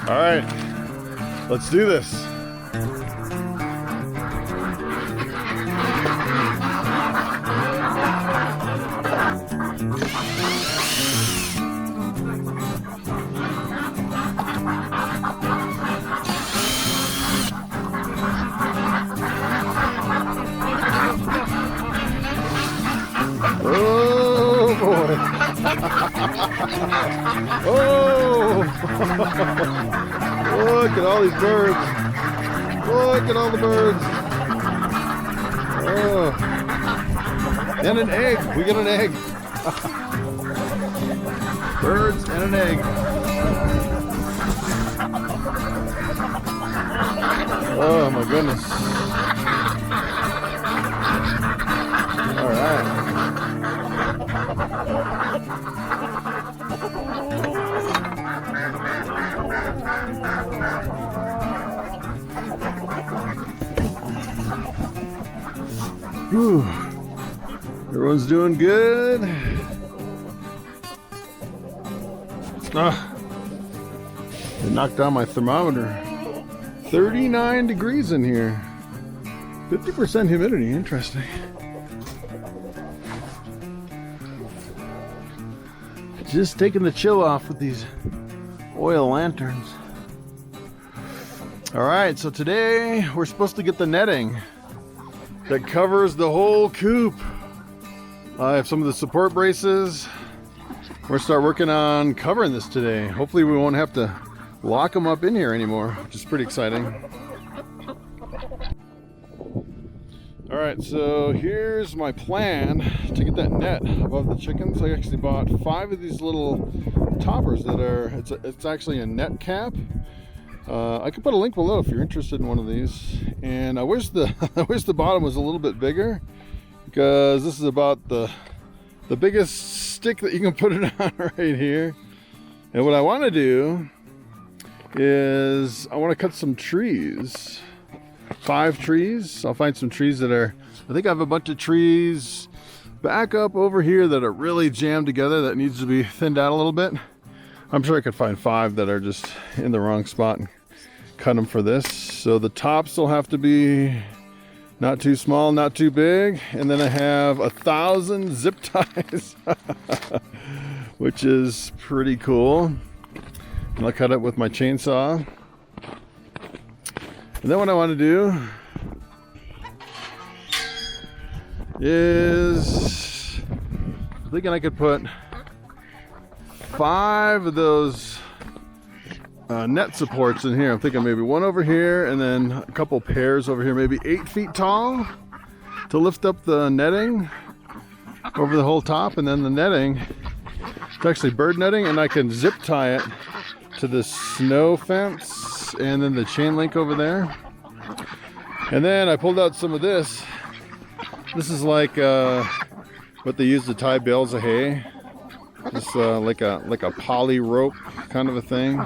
All right, let's do this. Oh boy. Oh. Look at all these birds. Look at all the birds. Oh. And an egg. We get an egg. Birds and an egg. Oh my goodness. All right. Whew. Everyone's doing good. They knocked down my thermometer. 39 degrees in here. 50% humidity. Interesting. Just taking the chill off with these oil lanterns. All right, so today we're supposed to get the netting that covers the whole coop. I have some of the support braces. We're gonna start working on covering this today. Hopefully we won't have to lock them up in here anymore, which is pretty exciting. All right, so here's my plan to get that net above the chickens. I actually bought 5 of these little toppers that are, it's actually a net cap. I could put a link below if you're interested in one of these. And I wish the I wish the bottom was a little bit bigger, because this is about the biggest stick that you can put it on right here. And what I want to do is I want to cut some trees. 5 trees. I'll find some trees that are, I think I have a bunch of trees back up over here that are really jammed together that needs to be thinned out a little bit. I'm sure I could find 5 that are just in the wrong spot and cut them for this. So the tops will have to be not too small, not too big. And then I have 1,000 zip ties, which is pretty cool. And I'll cut it with my chainsaw. And then what I want to do is, I'm thinking I could put 5 of those net supports in here. I'm thinking maybe 1 over here and then a couple pairs over here, maybe 8 feet tall, to lift up the netting over the whole top. And then the netting, it's actually bird netting, and I can zip tie it to the snow fence and then the chain link over there. And then I pulled out some of this. This is like what they use to tie bales of hay. Just like a poly rope kind of a thing.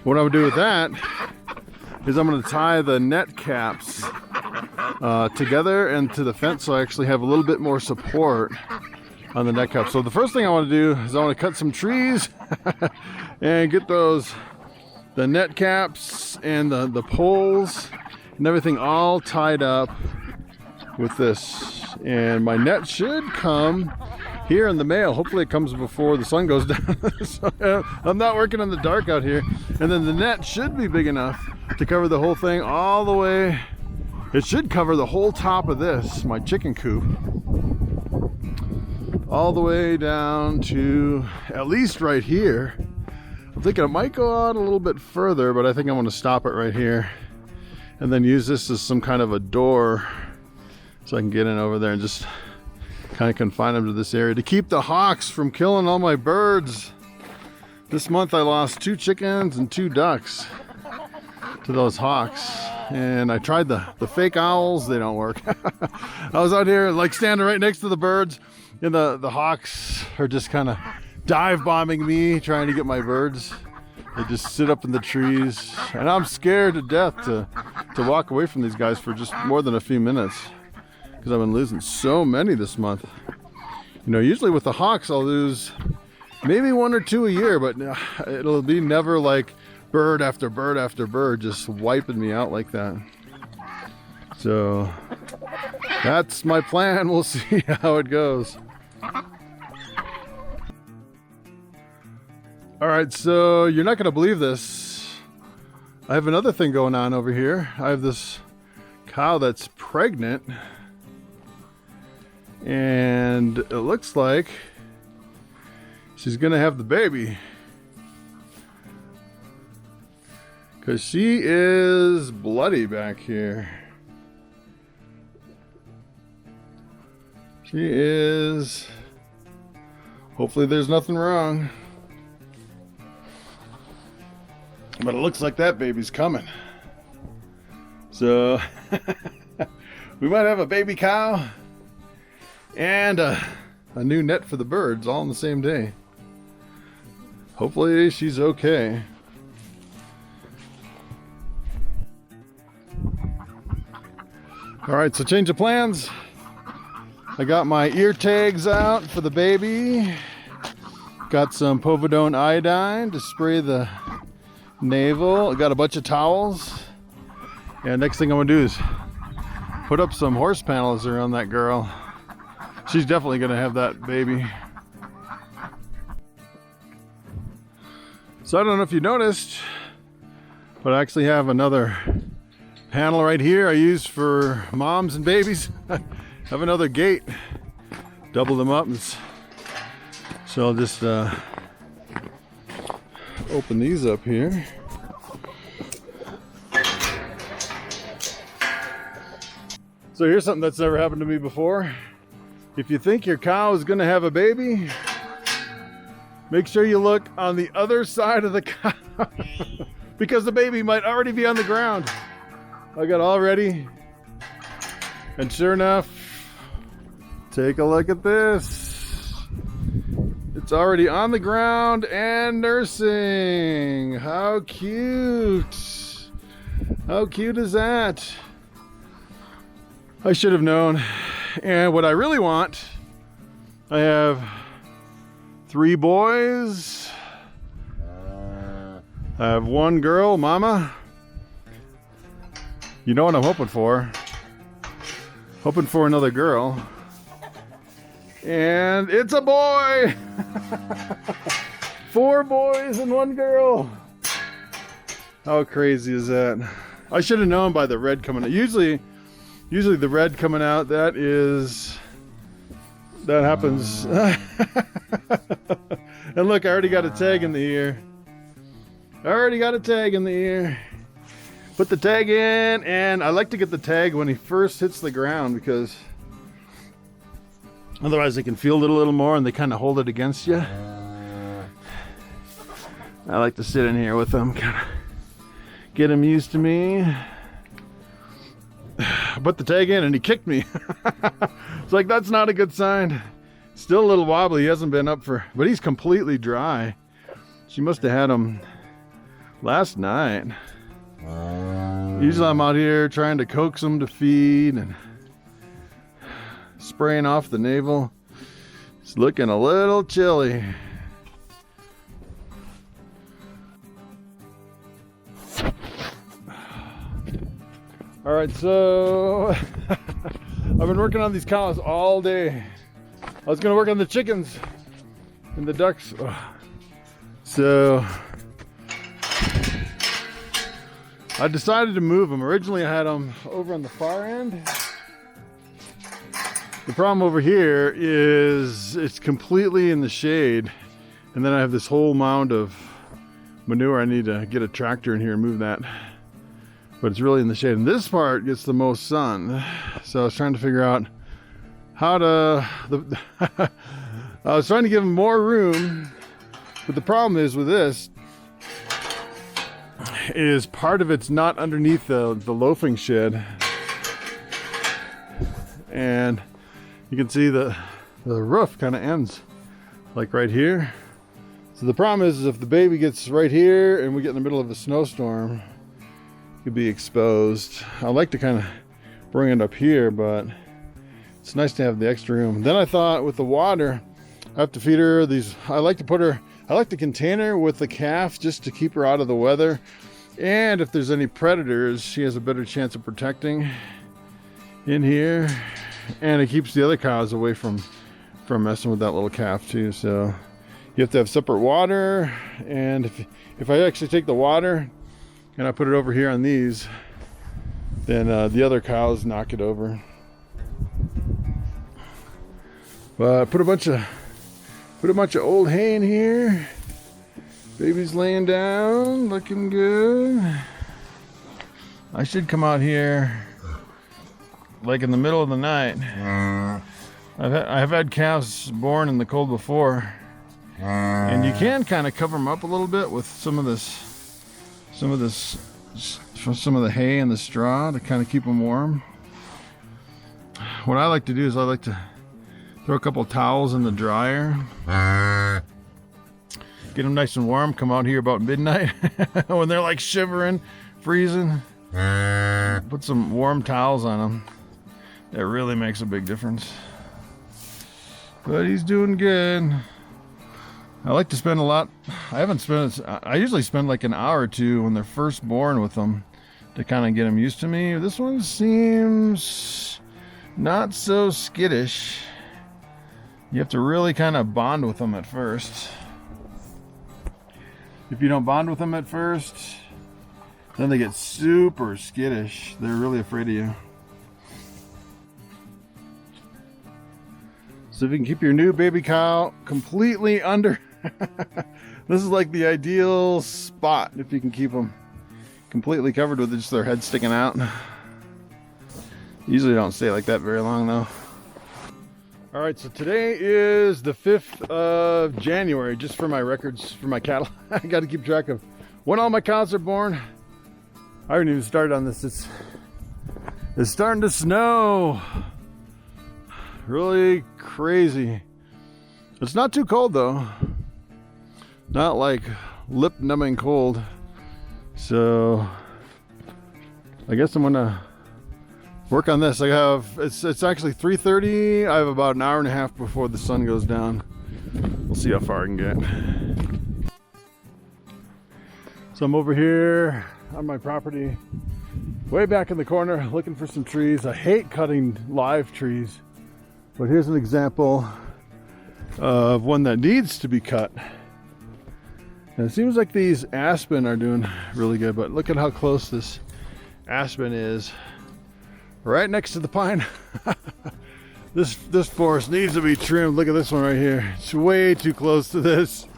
What I would do with that is I'm going to tie the net caps together and to the fence, so I actually have a little bit more support on the net cap. So the first thing I want to do is I want to cut some trees and get the net caps and the poles and everything all tied up with this. And my net should come here in the mail. Hopefully it comes before the sun goes down. So I'm not working in the dark out here. And then the net should be big enough to cover the whole thing all the way. It should cover the whole top of this, my chicken coop, all the way down to at least right here. I'm thinking it might go out a little bit further, but I think I'm going to stop it right here and then use this as some kind of a door so I can get in over there and just kind of confine them to this area to keep the hawks from killing all my birds. This month I lost 2 chickens and 2 ducks to those hawks. And I tried the fake owls, they don't work. I was out here like standing right next to the birds, and the hawks are just kind of dive bombing me, trying to get my birds. They just sit up in the trees, and I'm scared to death to walk away from these guys for just more than a few minutes, because I've been losing so many this month. You know, usually with the hawks I'll lose maybe 1 or 2 a year, but it'll be never like bird after bird after bird just wiping me out like that. So that's my plan. We'll see how it goes. All right, so you're not gonna believe this. I have another thing going on over here. I have this cow that's pregnant, and it looks like she's gonna have the baby, because she is bloody back here. She is. Hopefully there's nothing wrong. But it looks like that baby's coming. So we might have a baby cow and a new net for the birds all on the same day. Hopefully she's okay. All right, so change of plans. I got my ear tags out for the baby. Got some povidone iodine to spray the navel. I got a bunch of towels. And next thing I'm gonna do is put up some horse panels around that girl. She's definitely gonna have that baby. So I don't know if you noticed, but I actually have another panel right here I use for moms and babies. Have another gate, double them up, so I'll just open these up here. So here's something that's never happened to me before. If you think your cow is gonna have a baby, make sure you look on the other side of the cow because the baby might already be on the ground. I got all ready, and sure enough, take a look at this. It's already on the ground and nursing. How cute. How cute is that? I should have known. And what I really want, I have 3 boys. I have 1 girl, mama. You know what I'm hoping for? Hoping for another girl. And it's a boy! 4 boys and 1 girl. How crazy is that? I should have known by the red coming out. Usually the red coming out, that happens. And look, I already got a tag in the ear. Put the tag in, and I like to get the tag when he first hits the ground because otherwise they can feel it a little more and they kind of hold it against you. I like to sit in here with them, kind of get him used to me. I put the tag in and he kicked me. It's like, that's not a good sign. Still a little wobbly. He hasn't been up but he's completely dry. She must have had him last night. Usually I'm out here trying to coax him to feed and spraying off the navel. It's looking a little chilly. All right, so I've been working on these cows all day. I was gonna work on the chickens and the ducks. So I decided to move them. Originally I had them over on the far end. The problem over here is it's completely in the shade, and then I have this whole mound of manure. I need to get a tractor in here and move that, but it's really in the shade, and this part gets the most sun. So I was trying to figure out how to I was trying to give them more room, but the problem is with this is part of it's not underneath the loafing shed, and you can see the roof kind of ends like right here. So the problem is if the baby gets right here and we get in the middle of a snowstorm, it could be exposed. I like to kind of bring it up here, but it's nice to have the extra room. Then I thought with the water, I have to feed her these, I like to put her, I like the container with the calf just to keep her out of the weather. And if there's any predators, she has a better chance of protecting in here. And it keeps the other cows away from messing with that little calf too. So you have to have separate water. And if I actually take the water and I put it over here on these, then the other cows knock it over. But put a bunch of old hay in here. Baby's laying down, looking good. I should come out here like in the middle of the night. I've had calves born in the cold before, and you can kind of cover them up a little bit with some of the hay and the straw to kind of keep them warm. What I like to do is I like to throw a couple towels in the dryer. Get them nice and warm, come out here about midnight when they're like shivering, freezing. Put some warm towels on them. That really makes a big difference. But he's doing good. I like to spend a lot. I usually spend like an hour or two when they're first born with them to kind of get them used to me. This one seems not so skittish. You have to really kind of bond with them at first. If you don't bond with them at first, then they get super skittish. They're really afraid of you. So if you can keep your new baby cow completely under, this is like the ideal spot if you can keep them completely covered with just their head sticking out. Usually don't stay like that very long though. All right, so today is the 5th of January, just for my records for my cattle. I got to keep track of when all my cows are born. I haven't even started on this. It's starting to snow. Really crazy. It's not too cold though. Not like lip numbing cold. So I guess I'm gonna work on this. It's actually 3:30. I have about an hour and a half before the sun goes down. We'll see how far I can get. So I'm over here on my property, way back in the corner, looking for some trees. I hate cutting live trees, but here's an example of one that needs to be cut. And it seems like these aspen are doing really good, but look at how close this aspen is. Right next to the pine. This forest needs to be trimmed. Look at this one right here. It's way too close to this.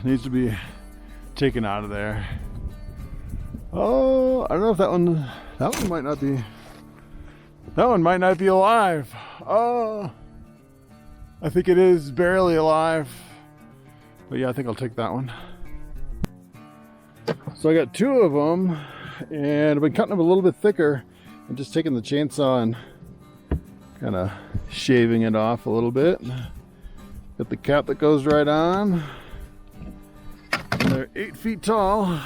Needs to be taken out of there. Oh, I don't know if that one might not be. That one might not be alive. Oh, I think it is barely alive. But yeah, I think I'll take that one. So I got 2 of them, and I've been cutting them a little bit thicker. I'm just taking the chainsaw and kind of shaving it off a little bit. Got the cap that goes right on. And they're 8 feet tall. I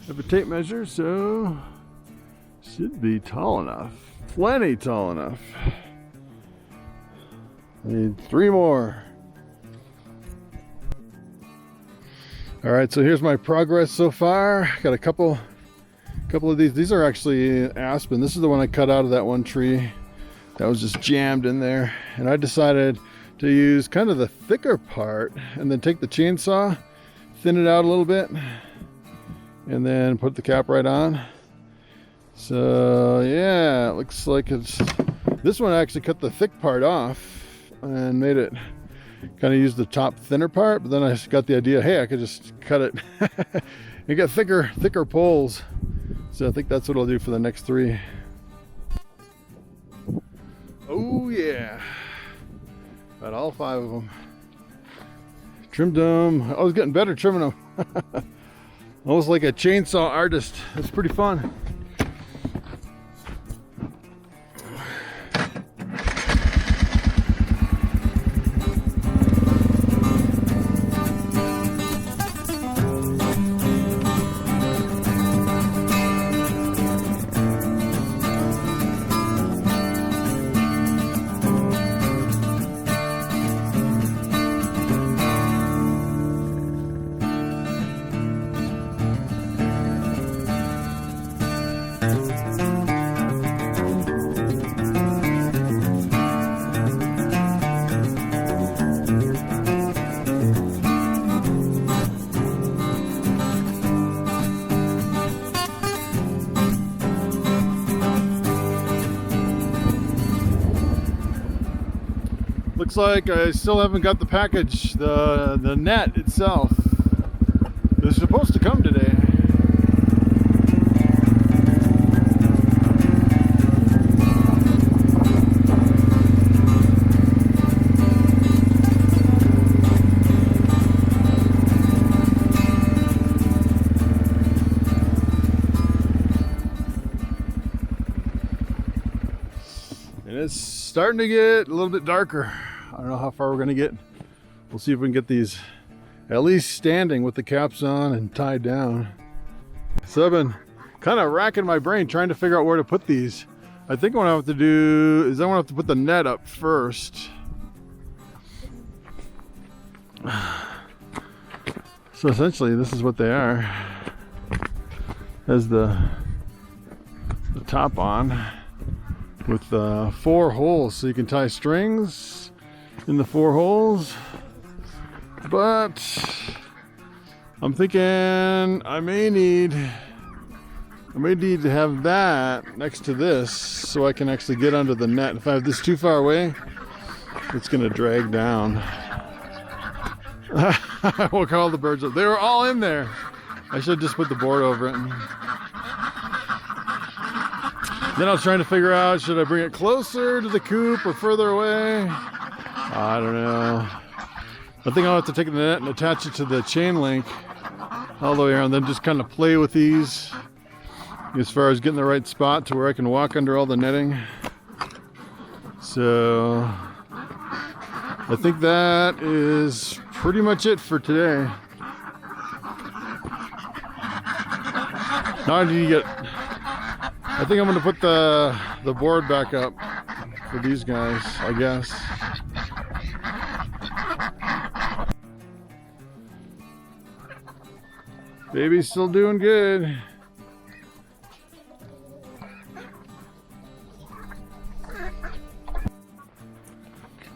have a tape measure, so should be tall enough. Plenty tall enough. I need 3 more. All right, so here's my progress so far. Got a couple of these. These are actually aspen. This is the one I cut out of that one tree that was just jammed in there. And I decided to use kind of the thicker part and then take the chainsaw, thin it out a little bit, and then put the cap right on. So yeah, it looks like it's, this one I actually cut the thick part off and made it kind of use the top thinner part, but then I got the idea, hey, I could just cut it and get thicker poles. So I think that's what I'll do for the next 3. Oh yeah, got all 5 of them. Trimmed them. I was getting better trimming them. Almost like a chainsaw artist. It's pretty fun. looks like I still haven't got the package, the net itself. It's supposed to come today. And it's starting to get a little bit darker. I don't know how far we're going to get. We'll see if we can get these at least standing with the caps on and tied down. So I've been kind of racking my brain trying to figure out where to put these. I think what I have to do is I want to have to put the net up first. So essentially this is what they are. Has the top on with 4 holes, so you can tie strings in the 4 holes. But I'm thinking I may need to have that next to this so I can actually get under the net. If I have this too far away, it's gonna drag down. We'll call the birds up. They were all in there. I should just put the board over it. Then I was trying to figure out, should I bring it closer to the coop or further away? I don't know. I think I'll have to take the net and attach it to the chain link all the way around, then just kind of play with these as far as getting the right spot to where I can walk under all the netting. So I think that is pretty much it for today. Now I think I'm going to put the board back up for these guys, I guess. Baby's still doing good.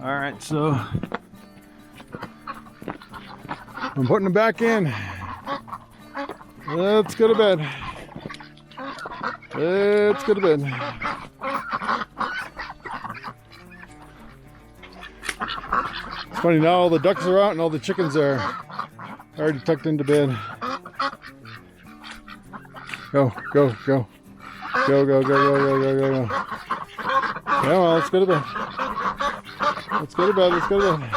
All right, so I'm putting them back in. Let's go to bed. Let's go to bed. It's funny, now all the ducks are out and all the chickens are already tucked into bed. Go, go, go. Go, go, go, go, go, go, go, go. Yeah, well, let's go to bed. Let's go to bed, let's go to bed.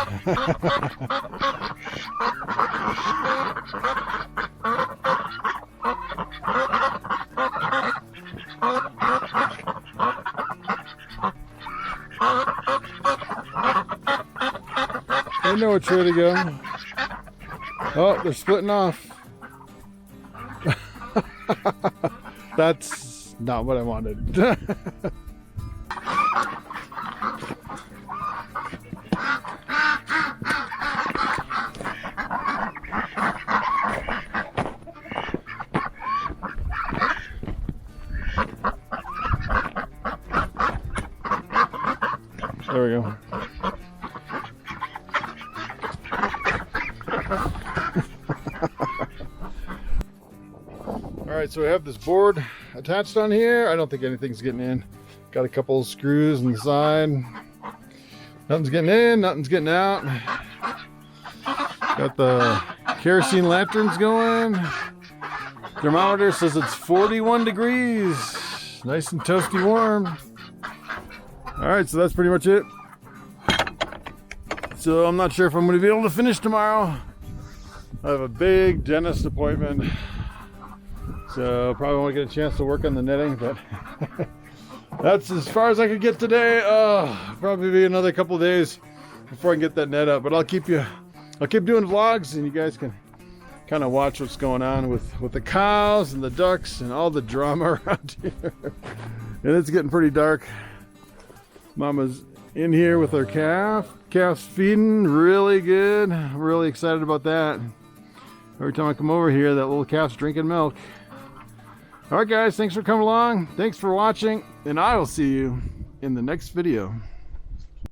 They know which way to go. Oh, they're splitting off. That's not what I wanted. There we go. Alright, so we have this board attached on here. I don't think anything's getting in. Got a couple of screws on the side. Nothing's getting in, nothing's getting out. Got the kerosene lanterns going. Thermometer says it's 41 degrees. Nice and toasty warm. Alright, so that's pretty much it. So I'm not sure if I'm going to be able to finish tomorrow. I have a big dentist appointment. So probably won't get a chance to work on the netting, but that's as far as I could get today. Probably be another couple of days before I can get that net up. But I'll keep doing vlogs, and you guys can kind of watch what's going on with the cows and the ducks and all the drama around here. And it's getting pretty dark. Mama's in here with her calf's feeding really good. I'm really excited about that. Every time I come over here, that little calf's drinking milk. All right, guys, thanks for coming along. Thanks for watching, and I will see you in the next video.